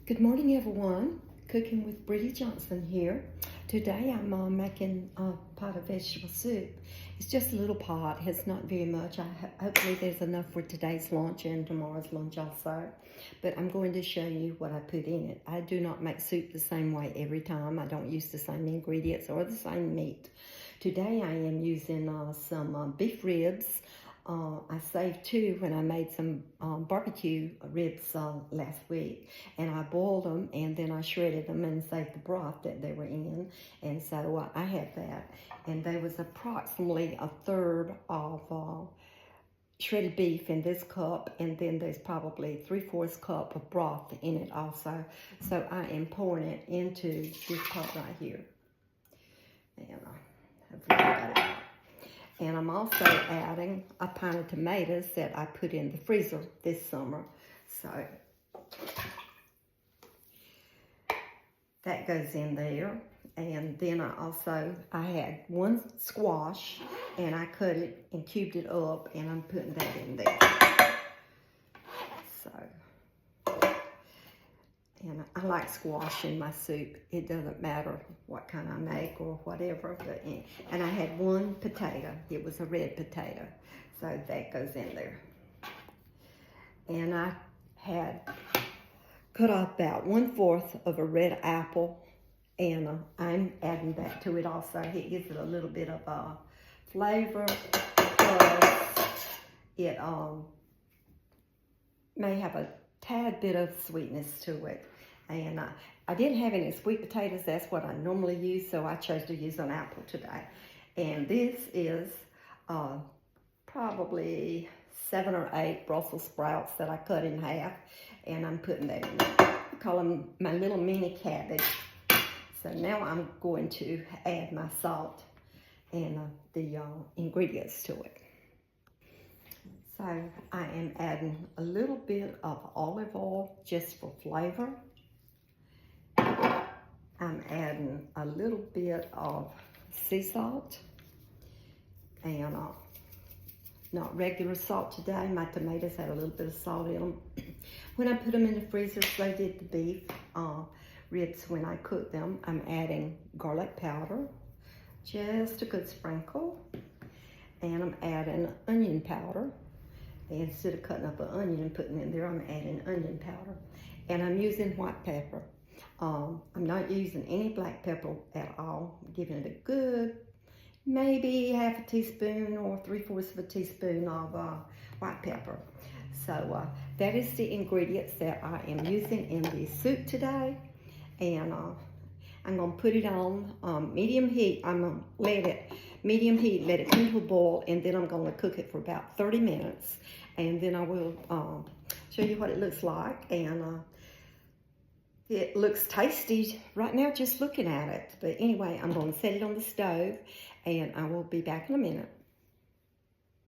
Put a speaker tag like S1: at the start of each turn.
S1: Good morning, everyone. Cooking with Brittany Johnson here. Today I'm making a pot of vegetable soup. It's just a little pot, it's not very much. Hopefully there's enough for today's lunch and tomorrow's lunch also. But I'm going to show you what I put in it. I do not make soup the same way every time. I don't use the same ingredients or the same meat. Today I am using some beef ribs. I saved two when I made some barbecue ribs last week, and I boiled them and then I shredded them and saved the broth that they were in, and so I had that, and there was approximately a third of shredded beef in this cup, and then there's probably 3/4 cup of broth in it also. So I am pouring it into this pot right here, and hopefully I got it out. And I'm also adding a pint of tomatoes that I put in the freezer this summer. So that goes in there. And then I had one squash, and I cut it and cubed it up, and I'm putting that in there. So, and I like squash in my soup. It doesn't matter what kind I make or whatever. And I had one potato. It was a red potato. So that goes in there. And I had cut off about 1/4 of a red apple. And I'm adding that to it also. It gives it a little bit of flavor. Plus it may have a tad bit of sweetness to it. And I didn't have any sweet potatoes. That's what I normally use, so I chose to use an apple today. And this is probably 7 or 8 Brussels sprouts that I cut in half, and I'm putting that in there. I call them my little mini cabbage. So now I'm going to add my salt and the ingredients to it. So I am adding a little bit of olive oil just for flavor. I'm adding a little bit of sea salt, and not regular salt today. My tomatoes had a little bit of salt in them. When I put them in the freezer, so did the beef ribs when I cooked them. I'm adding garlic powder, just a good sprinkle, and I'm adding onion powder. Instead of cutting up an onion and putting it in there, I'm adding onion powder. And I'm using white pepper. I'm not using any black pepper at all. I'm giving it a good, maybe 1/2 teaspoon or 3/4 of a teaspoon of white pepper. So that is the ingredients that I am using in the soup today. And I'm going to put it on medium heat. I'm going to let it medium heat, let it come to a boil, and then I'm going to cook it for about 30 minutes. And then I will show you what it looks like. And it looks tasty right now just looking at it. But anyway, I'm going to set it on the stove, and I will be back in a minute.